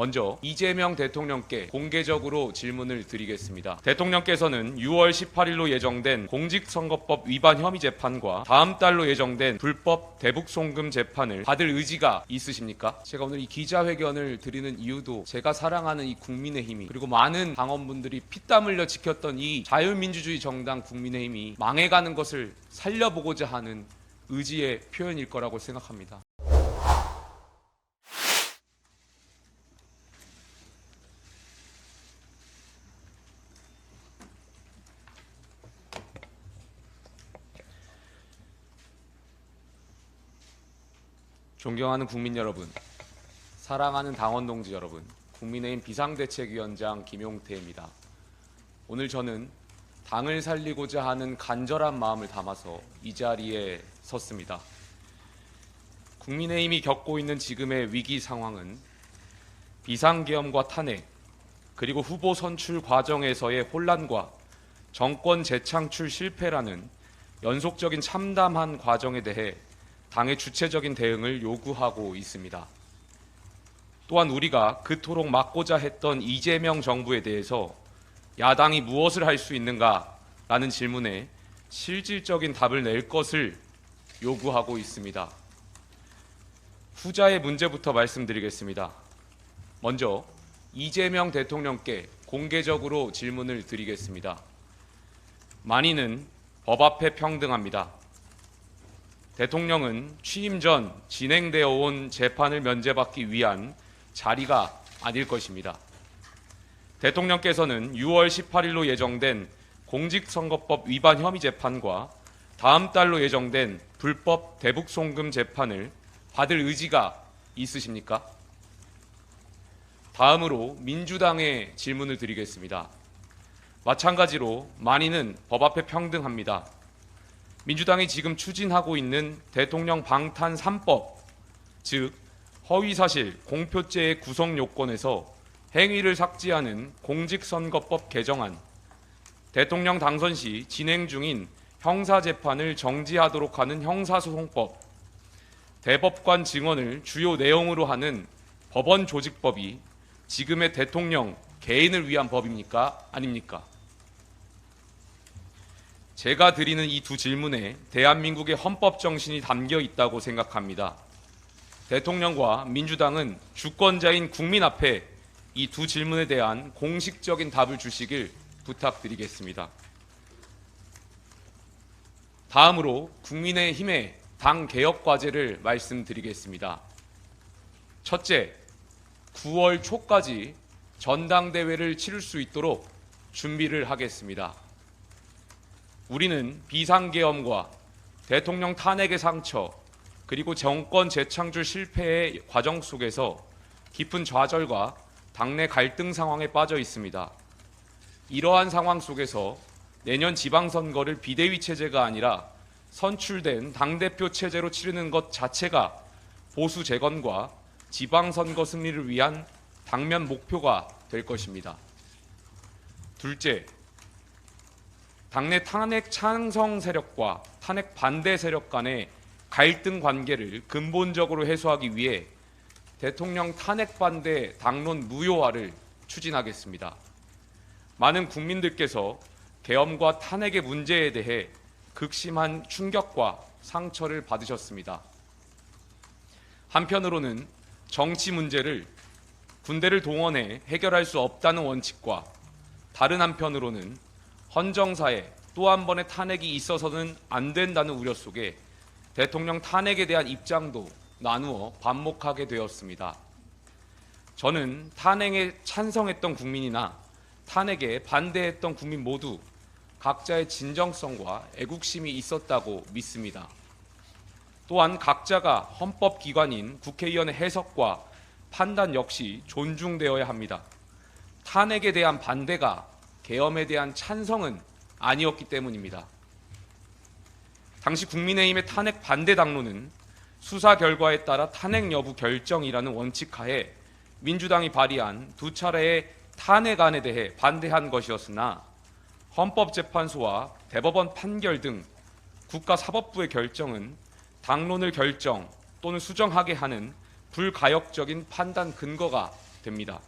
먼저 이재명 대통령께 공개적으로 질문을 드리겠습니다. 대통령께서는 6월 18일로 예정된 공직선거법 위반 혐의 재판과 다음 달로 예정된 불법 대북송금 재판을 받을 의지가 있으십니까? 제가 오늘 이 기자회견을 드리는 이유도 제가 사랑하는 이 국민의힘이, 그리고 많은 당원분들이 피땀 흘려 지켰던 이 자유민주주의 정당 국민의힘이 망해가는 것을 살려보고자 하는 의지의 표현일 거라고 생각합니다. 존경하는 국민 여러분, 사랑하는 당원 동지 여러분, 국민의힘 비상대책위원장 김용태입니다. 오늘 저는 당을 살리고자 하는 간절한 마음을 담아서 이 자리에 섰습니다. 국민의힘이 겪고 있는 지금의 위기 상황은 비상계엄과 탄핵, 그리고 후보 선출 과정에서의 혼란과 정권 재창출 실패라는 연속적인 참담한 과정에 대해 당의 주체적인 대응을 요구하고 있습니다. 또한 우리가 그토록 막고자 했던 이재명 정부에 대해서 야당이 무엇을 할 수 있는가라는 질문에 실질적인 답을 낼 것을 요구하고 있습니다. 후자의 문제부터 말씀드리겠습니다. 먼저 이재명 대통령께 공개적으로 질문을 드리겠습니다. 만인은 법 앞에 평등합니다. 대통령은 취임 전 진행되어 온 재판을 면제받기 위한 자리가 아닐 것입니다. 대통령께서는 6월 18일로 예정된 공직선거법 위반 혐의 재판과 다음 달로 예정된 불법 대북송금 재판을 받을 의지가 있으십니까? 다음으로 민주당의 질문을 드리겠습니다. 마찬가지로 만인은 법 앞에 평등합니다. 민주당이 지금 추진하고 있는 대통령 방탄 3법, 즉 허위사실, 공표죄의 구성 요건에서 행위를 삭제하는 공직선거법 개정안, 대통령 당선 시 진행 중인 형사재판을 정지하도록 하는 형사소송법, 대법관 증언을 주요 내용으로 하는 법원조직법이 지금의 대통령 개인을 위한 법입니까? 아닙니까? 제가 드리는 이 두 질문에 대한민국의 헌법 정신이 담겨 있다고 생각합니다. 대통령과 민주당은 주권자인 국민 앞에 이 두 질문에 대한 공식적인 답을 주시길 부탁드리겠습니다. 다음으로 국민의힘의 당 개혁 과제를 말씀드리겠습니다. 첫째, 9월 초까지 전당대회를 치를 수 있도록 준비를 하겠습니다. 우리는 비상계엄과 대통령 탄핵의 상처, 그리고 정권 재창출 실패의 과정 속에서 깊은 좌절과 당내 갈등 상황에 빠져 있습니다. 이러한 상황 속에서 내년 지방선거를 비대위 체제가 아니라 선출된 당대표 체제로 치르는 것 자체가 보수 재건과 지방선거 승리를 위한 당면 목표가 될 것입니다. 둘째, 당내 탄핵 찬성 세력과 탄핵 반대 세력 간의 갈등 관계를 근본적으로 해소하기 위해 대통령 탄핵 반대 당론 무효화를 추진하겠습니다. 많은 국민들께서 계엄과 탄핵의 문제에 대해 극심한 충격과 상처를 받으셨습니다. 한편으로는 정치 문제를 군대를 동원해 해결할 수 없다는 원칙과 다른 한편으로는 헌정사에 또 한 번의 탄핵이 있어서는 안 된다는 우려 속에 대통령 탄핵에 대한 입장도 나누어 반목하게 되었습니다. 저는 탄핵에 찬성했던 국민이나 탄핵에 반대했던 국민 모두 각자의 진정성과 애국심이 있었다고 믿습니다. 또한 각자가 헌법기관인 국회의원의 해석과 판단 역시 존중되어야 합니다. 탄핵에 대한 반대가 계엄에 대한 찬성은 아니었기 때문입니다. 당시 국민의힘의 탄핵 반대 당론은 수사 결과에 따라 탄핵 여부 결정이라는 원칙 하에 민주당이 발의한 두 차례의 탄핵안에 대해 반대한 것이었으나 헌법재판소와 대법원 판결 등 국가사법부의 결정은 당론을 결정 또는 수정하게 하는 불가역적인 판단 근거가 됩니다.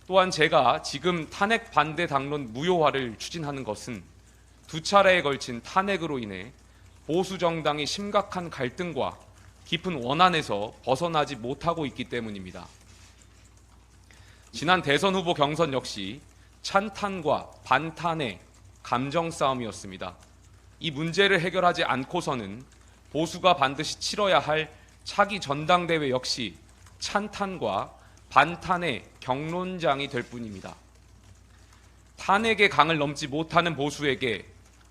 또한 제가 지금 탄핵 반대 당론 무효화를 추진하는 것은 두 차례에 걸친 탄핵으로 인해 보수 정당이 심각한 갈등과 깊은 원한에서 벗어나지 못하고 있기 때문입니다. 지난 대선 후보 경선 역시 찬탄과 반탄의 감정 싸움이었습니다. 이 문제를 해결하지 않고서는 보수가 반드시 치러야 할 차기 전당대회 역시 찬탄과 반탄의 경론장이 될 뿐입니다. 탄핵의 강을 넘지 못하는 보수에게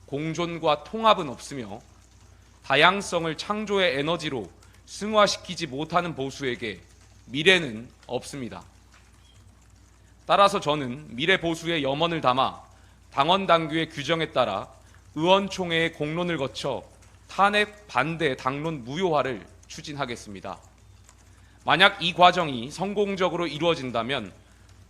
공존과 통합은 없으며 다양성을 창조의 에너지로 승화시키지 못하는 보수에게 미래는 없습니다. 따라서 저는 미래 보수의 염원을 담아 당원 당규의 규정에 따라 의원총회의 공론을 거쳐 탄핵 반대 당론 무효화를 추진하겠습니다. 만약 이 과정이 성공적으로 이루어진다면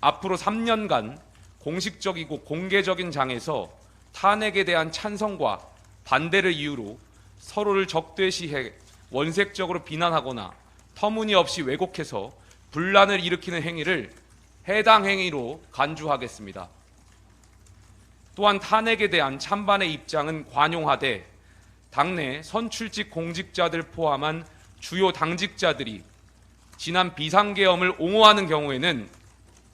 앞으로 3년간 공식적이고 공개적인 장에서 탄핵에 대한 찬성과 반대를 이유로 서로를 적대시해 원색적으로 비난하거나 터무니없이 왜곡해서 분란을 일으키는 행위를 해당 행위로 간주하겠습니다. 또한 탄핵에 대한 찬반의 입장은 관용하되 당내 선출직 공직자들 포함한 주요 당직자들이 지난 비상계엄을 옹호하는 경우에는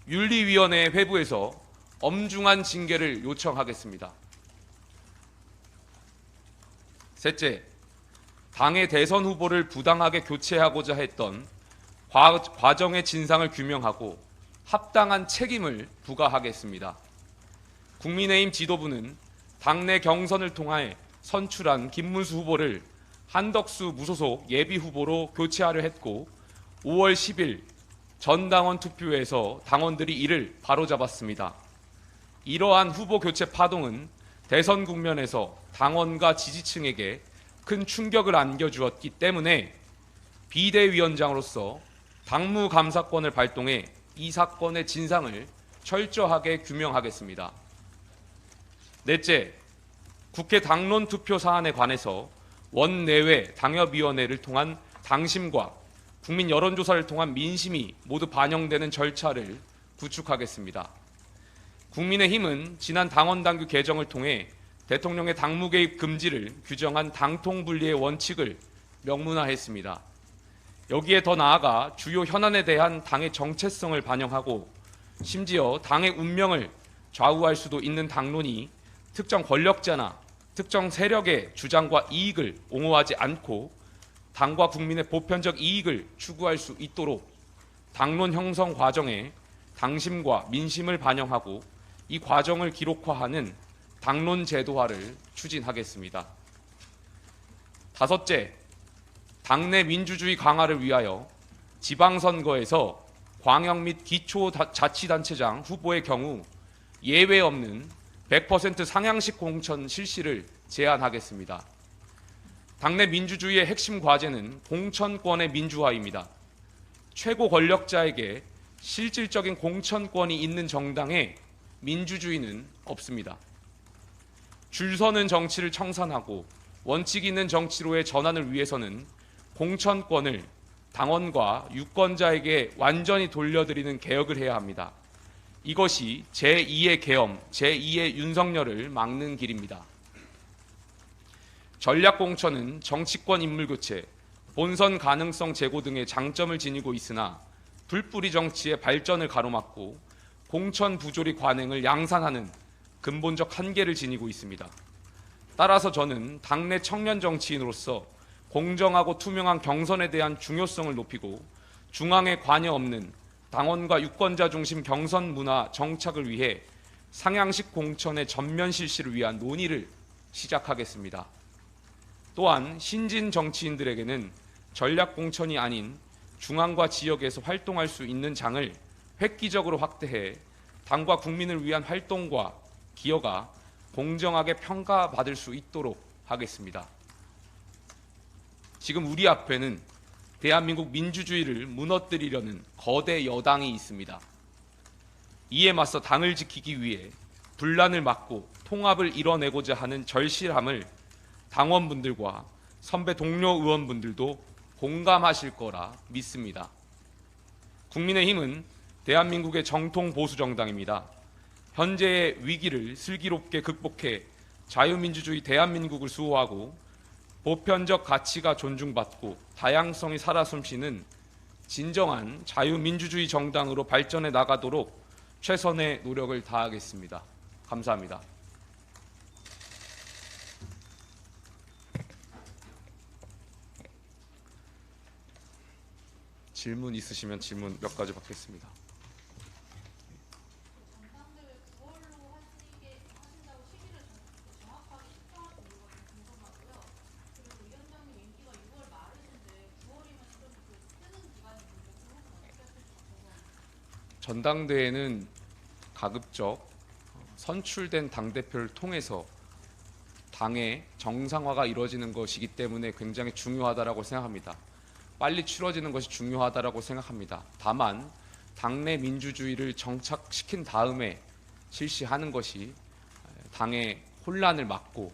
윤리위원회 회부에서 엄중한 징계를 요청하겠습니다. 셋째, 당의 대선 후보를 부당하게 교체하고자 했던 과정의 진상을 규명하고 합당한 책임을 부과하겠습니다. 국민의힘 지도부는 당내 경선을 통해 선출한 김문수 후보를 한덕수 무소속 예비 후보로 교체하려 했고 5월 10일 전당원 투표에서 당원들이 이를 바로잡았습니다. 이러한 후보 교체 파동은 대선 국면에서 당원과 지지층에게 큰 충격을 안겨주었기 때문에 비대위원장으로서 당무감사권을 발동해 이 사건의 진상을 철저하게 규명하겠습니다. 넷째, 국회 당론 투표 사안에 관해서 원내외 당협위원회를 통한 당심과 국민 여론조사를 통한 민심이 모두 반영되는 절차를 구축하겠습니다. 국민의힘은 지난 당원당규 개정을 통해 대통령의 당무 개입 금지를 규정한 당통분리의 원칙을 명문화했습니다. 여기에 더 나아가 주요 현안에 대한 당의 정체성을 반영하고 심지어 당의 운명을 좌우할 수도 있는 당론이 특정 권력자나 특정 세력의 주장과 이익을 옹호하지 않고 당과 국민의 보편적 이익을 추구할 수 있도록 당론 형성 과정에 당심과 민심을 반영하고 이 과정을 기록화하는 당론 제도화를 추진하겠습니다. 다섯째, 당내 민주주의 강화를 위하여 지방선거에서 광역 및 기초자치단체장 후보의 경우 예외 없는 100% 상향식 공천 실시를 제안하겠습니다. 당내 민주주의의 핵심 과제는 공천권의 민주화입니다. 최고 권력자에게 실질적인 공천권이 있는 정당에 민주주의는 없습니다. 줄 서는 정치를 청산하고 원칙 있는 정치로의 전환을 위해서는 공천권을 당원과 유권자에게 완전히 돌려드리는 개혁을 해야 합니다. 이것이 제2의 계엄, 제2의 윤석열을 막는 길입니다. 전략공천은 정치권 인물교체, 본선 가능성 제고 등의 장점을 지니고 있으나 불뿌리 정치의 발전을 가로막고 공천 부조리 관행을 양산하는 근본적 한계를 지니고 있습니다. 따라서 저는 당내 청년 정치인으로서 공정하고 투명한 경선에 대한 중요성을 높이고 중앙에 관여 없는 당원과 유권자 중심 경선 문화 정착을 위해 상향식 공천의 전면 실시를 위한 논의를 시작하겠습니다. 또한 신진 정치인들에게는 전략 공천이 아닌 중앙과 지역에서 활동할 수 있는 장을 획기적으로 확대해 당과 국민을 위한 활동과 기여가 공정하게 평가받을 수 있도록 하겠습니다. 지금 우리 앞에는 대한민국 민주주의를 무너뜨리려는 거대 여당이 있습니다. 이에 맞서 당을 지키기 위해 분란을 막고 통합을 이뤄내고자 하는 절실함을 당원분들과 선배 동료 의원분들도 공감하실 거라 믿습니다. 국민의힘은 대한민국의 정통 보수 정당입니다. 현재의 위기를 슬기롭게 극복해 자유민주주의 대한민국을 수호하고 보편적 가치가 존중받고 다양성이 살아 숨쉬는 진정한 자유민주주의 정당으로 발전해 나가도록 최선의 노력을 다하겠습니다. 감사합니다. 질문 있으시면 질문 몇 가지 받겠습니다. 전당대회는 가급적 선출된 당대표를 통해서 당의 정상화가 이루어지는 것이기 때문에 굉장히 중요하다고 생각합니다. 빨리 치러지는 것이 중요하다고 생각합니다. 다만 당내 민주주의를 정착시킨 다음에 실시하는 것이 당의 혼란을 막고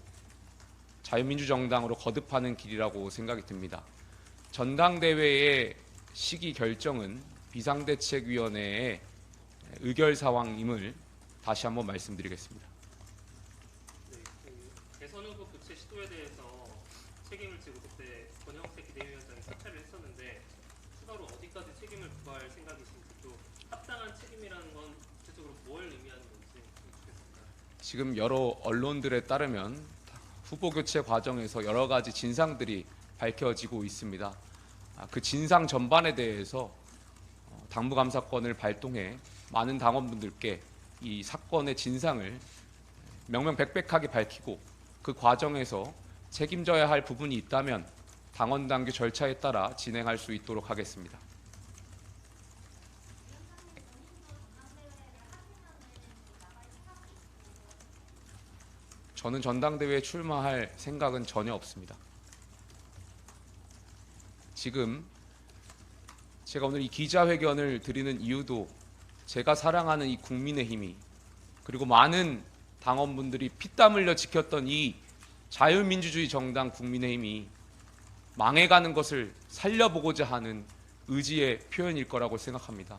자유민주정당으로 거듭하는 길이라고 생각이 듭니다. 전당대회의 시기 결정은 비상대책위원회의 의결사항임을 다시 한번 말씀드리겠습니다. 네, 대선 후보 교체 시도에 대해서 책임을 지고 그때 권영세 비대위원장이 사퇴를 했었는데 추가로 어디까지 책임을 부과할 생각이신지, 또 합당한 책임이라는 건 구체적으로 뭘 의미하는 건지 묻겠습니다. 지금 여러 언론들에 따르면 후보 교체 과정에서 여러 가지 진상들이 밝혀지고 있습니다. 그 진상 전반에 대해서 당무감사권을 발동해 많은 당원분들께 이 사건의 진상을 명명백백하게 밝히고 그 과정에서 책임져야 할 부분이 있다면 당원 당규 절차에 따라 진행할 수 있도록 하겠습니다. 저는 전당대회에 출마할 생각은 전혀 없습니다. 지금 제가 오늘 이 기자회견을 드리는 이유도 제가 사랑하는 이 국민의힘이, 그리고 많은 당원분들이 피땀 흘려 지켰던 이 자유민주주의 정당 국민의힘이 망해가는 것을 살려보고자 하는 의지의 표현일 거라고 생각합니다.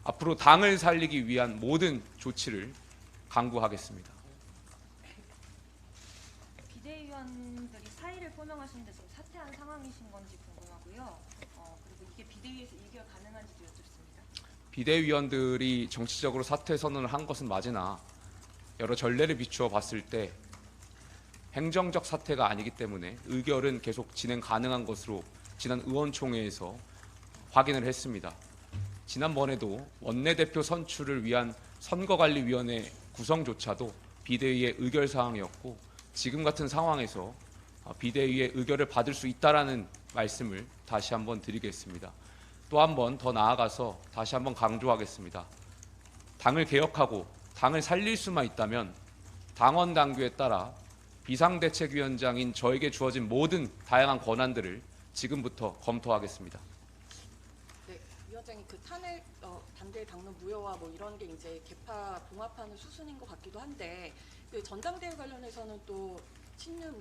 앞으로 당을 살리기 위한 모든 조치를 강구하겠습니다. 비대위원들이 사의를 표명하시는데 지금 사퇴한 상황이신 건지 궁금하고요. 그리고 이게 비대위에서 의결 가능한지도 여쭙습니다. 비대위원들이 정치적으로 사퇴 선언을 한 것은 맞으나 여러 전례를 비추어 봤을 때 행정적 사퇴가 아니기 때문에 의결은 계속 진행 가능한 것으로 지난 의원총회에서 확인을 했습니다. 지난번에도 원내대표 선출을 위한 선거관리위원회 구성조차도 비대위의 의결 사항이었고, 지금 같은 상황에서 비대위의 의결을 받을 수 있다라는 말씀을 다시 한번 드리겠습니다. 또 한 번 더 나아가서 다시 한번 강조하겠습니다. 당을 개혁하고 당을 살릴 수만 있다면 당원 당규에 따라 비상대책위원장인 저에게 주어진 모든 다양한 권한들을 지금부터 검토하겠습니다. 네, 위원장님, 그 탄핵 반대 당론 무효화 뭐 이런 게 이제 개파 봉합하는 수순인 것 같기도 한데, 그 전당대회 관련해서는 또 친윤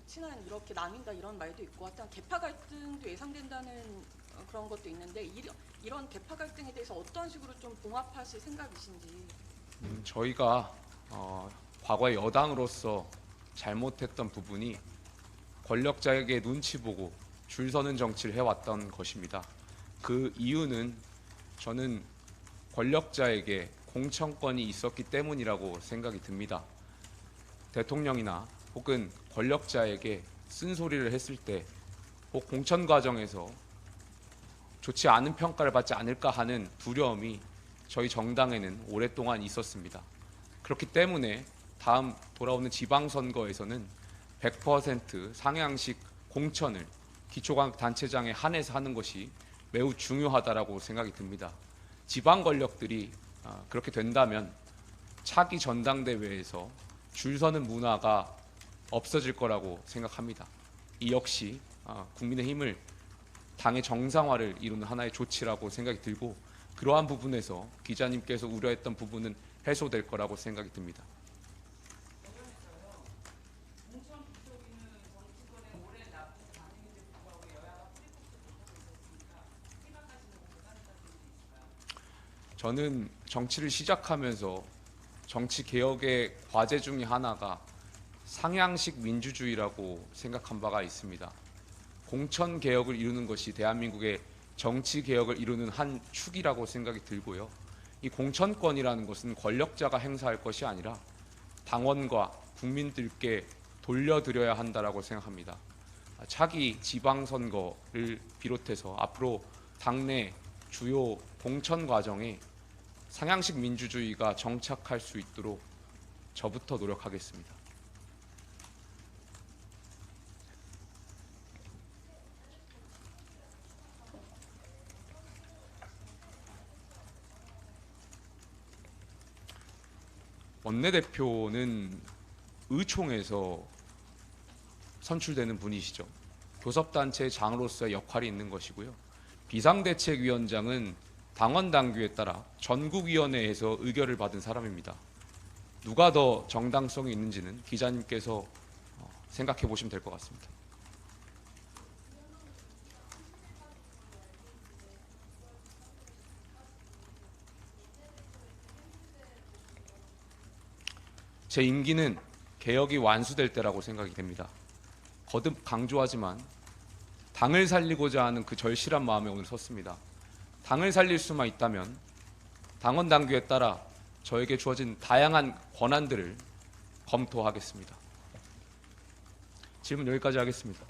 친한 이렇게 나뉜다 이런 말도 있고, 하여튼 개파 갈등도 예상된다는 그런 것도 있는데, 이런 개파 갈등에 대해서 어떤 식으로 좀 봉합하실 생각이신지. 저희가 과거의 여당으로서 잘못했던 부분이 권력자에게 눈치 보고 줄 서는 정치를 해왔던 것입니다. 그 이유는 저는 권력자에게 공천권이 있었기 때문이라고 생각이 듭니다. 대통령이나 혹은 권력자에게 쓴소리를 했을 때 혹 공천 과정에서 좋지 않은 평가를 받지 않을까 하는 두려움이 저희 정당에는 오랫동안 있었습니다. 그렇기 때문에 다음 돌아오는 지방선거에서는 100% 상향식 공천을 기초단체장에 한해서 하는 것이 매우 중요하다고 생각이 듭니다. 지방 권력들이 그렇게 된다면 차기 전당대회에서 줄 서는 문화가 없어질 거라고 생각합니다. 이 역시 국민의힘을 당의 정상화를 이루는 하나의 조치라고 생각이 들고, 그러한 부분에서 기자님께서 우려했던 부분은 해소될 거라고 생각이 듭니다. 저는 정치를 시작하면서 정치 개혁의 과제 중에 하나가 상향식 민주주의라고 생각한 바가 있습니다. 공천 개혁을 이루는 것이 대한민국의 정치 개혁을 이루는 한 축이라고 생각이 들고요. 이 공천권이라는 것은 권력자가 행사할 것이 아니라 당원과 국민들께 돌려드려야 한다라고 생각합니다. 차기 지방선거를 비롯해서 앞으로 당내 주요 공천 과정에 상향식 민주주의가 정착할 수 있도록 저부터 노력하겠습니다. 원내대표는 의총에서 선출되는 분이시죠. 교섭단체 장으로서의 역할이 있는 것이고요. 비상대책위원장은 당원 당규에 따라 전국위원회에서 의결을 받은 사람입니다. 누가 더 정당성이 있는지는 기자님께서 생각해 보시면 될 것 같습니다. 제 임기는 개혁이 완수될 때라고 생각이 됩니다. 거듭 강조하지만 당을 살리고자 하는 그 절실한 마음에 오늘 섰습니다. 당을 살릴 수만 있다면 당원 당규에 따라 저에게 주어진 다양한 권한들을 검토하겠습니다. 질문 여기까지 하겠습니다.